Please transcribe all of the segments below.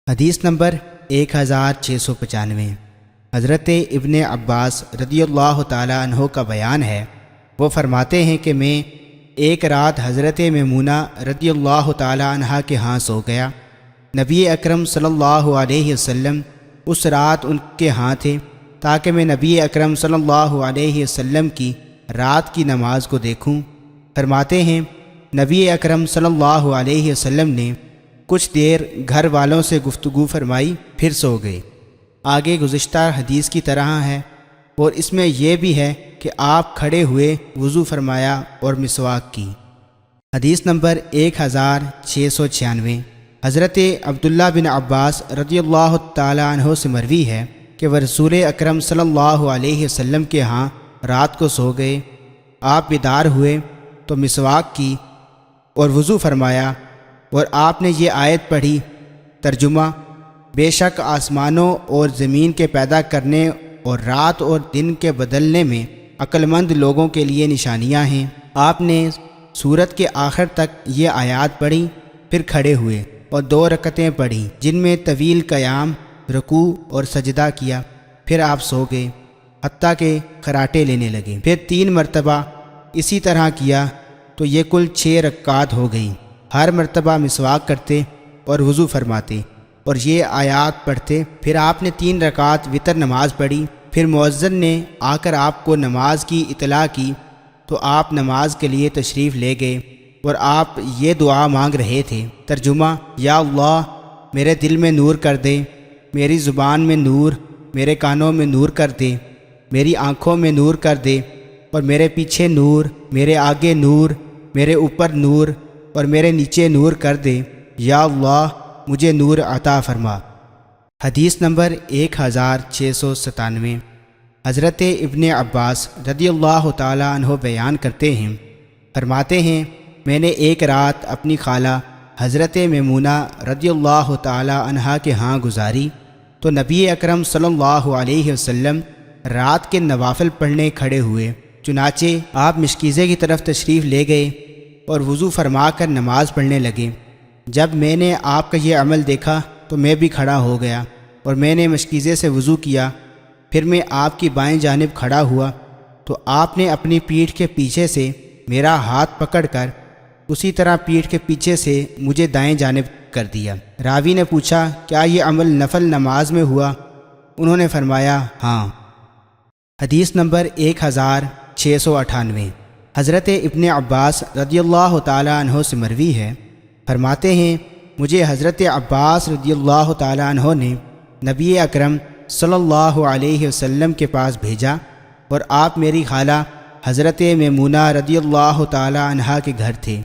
حدیث نمبر 1695 حضرت ابن عباس رضی اللہ تعالیٰ عنہ کا بیان ہے۔ وہ فرماتے ہیں کہ میں ایک رات حضرت میمونہ رضی اللہ تعالیٰ عنہ کے ہاں سو گیا۔ نبی اکرم صلی اللہ علیہ وسلم اس رات ان کے ہاں تھے تاکہ میں نبی اکرم صلی اللہ علیہ وسلم کی رات کی نماز کو دیکھوں۔ فرماتے ہیں نبی اکرم صلی اللہ علیہ وسلم نے کچھ دیر گھر والوں سے گفتگو فرمائی پھر سو گئے۔ آگے گزشتہ حدیث کی طرح ہے، اور اس میں یہ بھی ہے کہ آپ کھڑے ہوئے وضو فرمایا اور مسواک کی۔ حدیث نمبر 1696 حضرت عبداللہ بن عباس رضی اللہ تعالیٰ عنہ سے مروی ہے کہ وہ رسول اکرم صلی اللہ علیہ وسلم کے ہاں رات کو سو گئے۔ آپ بیدار ہوئے تو مسواک کی اور وضو فرمایا، اور آپ نے یہ آیت پڑھی۔ ترجمہ: بے شک آسمانوں اور زمین کے پیدا کرنے اور رات اور دن کے بدلنے میں عقل مند لوگوں کے لیے نشانیاں ہیں۔ آپ نے سورت کے آخر تک یہ آیات پڑھی، پھر کھڑے ہوئے اور 2 رکعتیں پڑھی جن میں طویل قیام، رکوع اور سجدہ کیا۔ پھر آپ سو گئے حتیٰ کہ خراٹے لینے لگے۔ پھر 3 مرتبہ اسی طرح کیا تو یہ کل 6 رکعات ہو گئیں۔ ہر مرتبہ مسواک کرتے اور وضو فرماتے اور یہ آیات پڑھتے۔ پھر آپ نے 3 رکعات وتر نماز پڑھی۔ پھر مؤذن نے آ کر آپ کو نماز کی اطلاع کی تو آپ نماز کے لیے تشریف لے گئے اور آپ یہ دعا مانگ رہے تھے۔ ترجمہ: یا اللہ میرے دل میں نور کر دے، میری زبان میں نور، میرے کانوں میں نور کر دے، میری آنکھوں میں نور کر دے، اور میرے پیچھے نور، میرے آگے نور، میرے اوپر نور اور میرے نیچے نور کر دے۔ یا اللہ مجھے نور عطا فرما۔ حدیث نمبر 1697 حضرت ابن عباس رضی اللہ تعالیٰ عنہ بیان کرتے ہیں، فرماتے ہیں میں نے ایک رات اپنی خالہ حضرت میمونہ رضی اللہ تعالیٰ عنہ کے ہاں گزاری تو نبی اکرم صلی اللہ علیہ وسلم رات کے نوافل پڑھنے کھڑے ہوئے۔ چنانچہ آپ مشکیزے کی طرف تشریف لے گئے اور وضو فرما کر نماز پڑھنے لگے۔ جب میں نے آپ کا یہ عمل دیکھا تو میں بھی کھڑا ہو گیا اور میں نے مشکیزے سے وضو کیا۔ پھر میں آپ کی بائیں جانب کھڑا ہوا تو آپ نے اپنی پیٹھ کے پیچھے سے میرا ہاتھ پکڑ کر اسی طرح پیٹھ کے پیچھے سے مجھے دائیں جانب کر دیا۔ راوی نے پوچھا کیا یہ عمل نفل نماز میں ہوا؟ انہوں نے فرمایا ہاں۔ حدیث نمبر 1698 حضرت ابن عباس رضی اللہ تعالیٰ عنہ سے مروی ہے، فرماتے ہیں مجھے حضرت عباس رضی اللہ تعالیٰ عنہ نے نبی اکرم صلی اللہ علیہ وسلم کے پاس بھیجا اور آپ میری خالہ حضرت میمونہ رضی اللہ تعالیٰ عنہ کے گھر تھے۔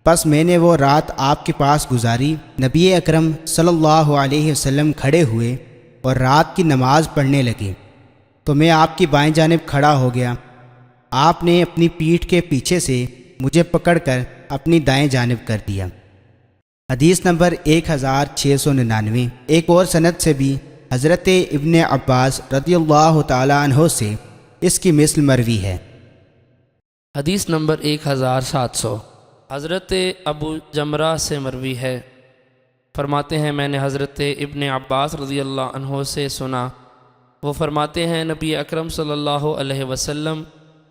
پس میں نے وہ رات آپ کے پاس گزاری۔ نبی اکرم صلی اللہ علیہ وسلم کھڑے ہوئے اور رات کی نماز پڑھنے لگے تو میں آپ کی بائیں جانب کھڑا ہو گیا۔ آپ نے اپنی پیٹھ کے پیچھے سے مجھے پکڑ کر اپنی دائیں جانب کر دیا۔ حدیث نمبر 1699 ایک اور سند سے بھی حضرت ابن عباس رضی اللہ تعالیٰ عنہ سے اس کی مثل مروی ہے۔ حدیث نمبر 1700 حضرت ابو جمرہ سے مروی ہے، فرماتے ہیں میں نے حضرت ابن عباس رضی اللہ عنہ سے سنا، وہ فرماتے ہیں نبی اکرم صلی اللہ علیہ وسلم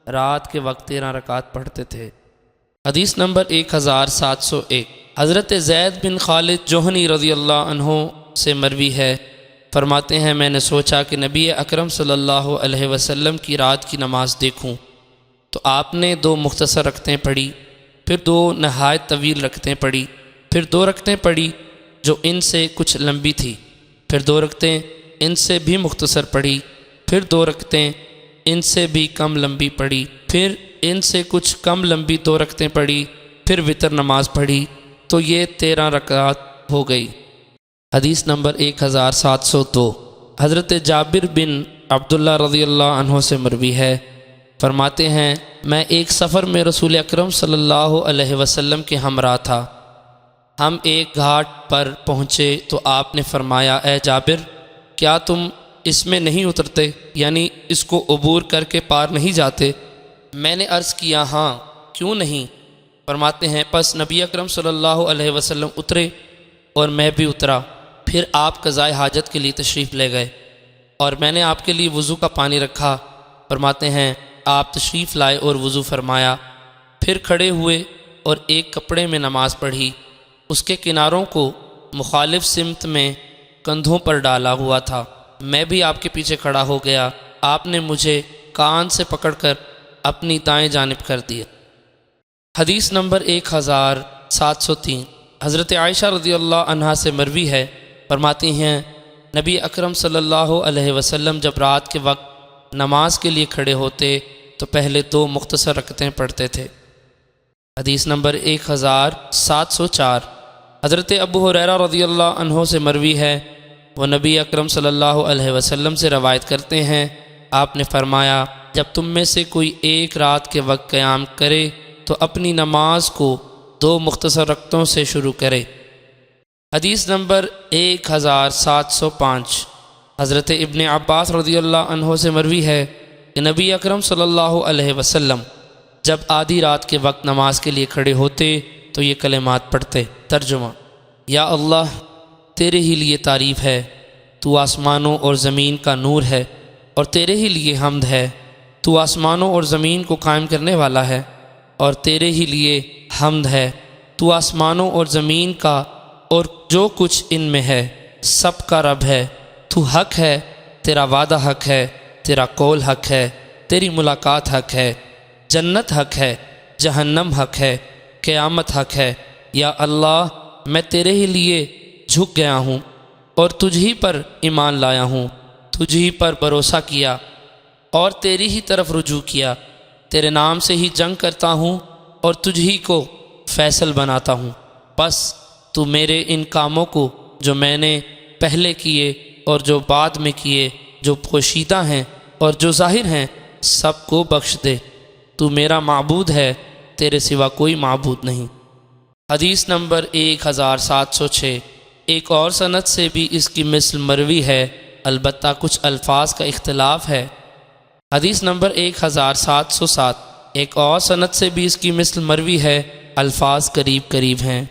رات کے وقت 13 رکعت پڑھتے تھے۔ حدیث نمبر 1701 حضرت زید بن خالد جوہنی رضی اللہ عنہ سے مروی ہے، فرماتے ہیں میں نے سوچا کہ نبی اکرم صلی اللہ علیہ وسلم کی رات کی نماز دیکھوں تو آپ نے 2 مختصر رکعتیں پڑھی، پھر 2 نہایت طویل رکعتیں پڑھی، پھر 2 رکعتیں پڑھی جو ان سے کچھ لمبی تھی، پھر 2 رکعتیں ان سے بھی مختصر پڑھی، پھر 2 رکعتیں ان سے بھی کم لمبی پڑھی، پھر ان سے کچھ کم لمبی 2 رکعتیں پڑھی، پھر وتر نماز پڑھی تو یہ 13 رکعات ہو گئی۔ حدیث نمبر 1702 حضرت جابر بن عبداللہ رضی اللہ عنہ سے مروی ہے، فرماتے ہیں میں ایک سفر میں رسول اکرم صلی اللہ علیہ وسلم کے ہمراہ تھا۔ ہم ایک گھاٹ پر پہنچے تو آپ نے فرمایا اے جابر کیا تم اس میں نہیں اترتے، یعنی اس کو عبور کر کے پار نہیں جاتے؟ میں نے عرض کیا ہاں کیوں نہیں؟ فرماتے ہیں پس نبی اکرم صلی اللہ علیہ وسلم اترے اور میں بھی اترا، پھر آپ قضائے حاجت کے لیے تشریف لے گئے اور میں نے آپ کے لیے وضو کا پانی رکھا۔ فرماتے ہیں آپ تشریف لائے اور وضو فرمایا، پھر کھڑے ہوئے اور ایک کپڑے میں نماز پڑھی، اس کے کناروں کو مخالف سمت میں کندھوں پر ڈالا ہوا تھا۔ میں بھی آپ کے پیچھے کھڑا ہو گیا، آپ نے مجھے کان سے پکڑ کر اپنی دائیں جانب کر دیا۔ حدیث نمبر 1703 حضرت عائشہ رضی اللہ عنہا سے مروی ہے، فرماتی ہیں نبی اکرم صلی اللہ علیہ وسلم جب رات کے وقت نماز کے لیے کھڑے ہوتے تو پہلے 2 مختصر رکعتیں پڑھتے تھے۔ حدیث نمبر 1704 حضرت ابو ہریرہ رضی اللہ عنہ سے مروی ہے، وہ نبی اکرم صلی اللہ علیہ وسلم سے روایت کرتے ہیں، آپ نے فرمایا جب تم میں سے کوئی ایک رات کے وقت قیام کرے تو اپنی نماز کو 2 مختصر رکعتوں سے شروع کرے۔ حدیث نمبر 1705 حضرت ابن عباس رضی اللہ عنہ سے مروی ہے کہ نبی اکرم صلی اللہ علیہ وسلم جب آدھی رات کے وقت نماز کے لیے کھڑے ہوتے تو یہ کلمات پڑھتے۔ ترجمہ: یا اللہ تیرے ہی لیے تعریف ہے، تو آسمانوں اور زمین کا نور ہے، اور تیرے ہی لیے حمد ہے، تو آسمانوں اور زمین کو قائم کرنے والا ہے، اور تیرے ہی لیے حمد ہے، تو آسمانوں اور زمین کا اور جو کچھ ان میں ہے سب کا رب ہے، تو حق ہے، تیرا وعدہ حق ہے، تیرا قول حق ہے، تیری ملاقات حق ہے، جنت حق ہے، جہنم حق ہے، قیامت حق ہے۔ یا اللہ میں تیرے ہی لیے جھک گیا ہوں اور تجھ ہی پر ایمان لایا ہوں، تجھ ہی پر بھروسہ کیا اور تیری ہی طرف رجوع کیا، تیرے نام سے ہی جنگ کرتا ہوں اور تجھ ہی کو فیصل بناتا ہوں، بس تو میرے ان کاموں کو جو میں نے پہلے کیے اور جو بعد میں کیے، جو پوشیدہ ہیں اور جو ظاہر ہیں، سب کو بخش دے۔ تو میرا معبود ہے، تیرے سوا کوئی معبود نہیں۔ حدیث نمبر 1706 ایک اور سند سے بھی اس کی مثل مروی ہے، البتہ کچھ الفاظ کا اختلاف ہے۔ حدیث نمبر 1707 ایک اور سند سے بھی اس کی مثل مروی ہے، الفاظ قریب قریب ہیں۔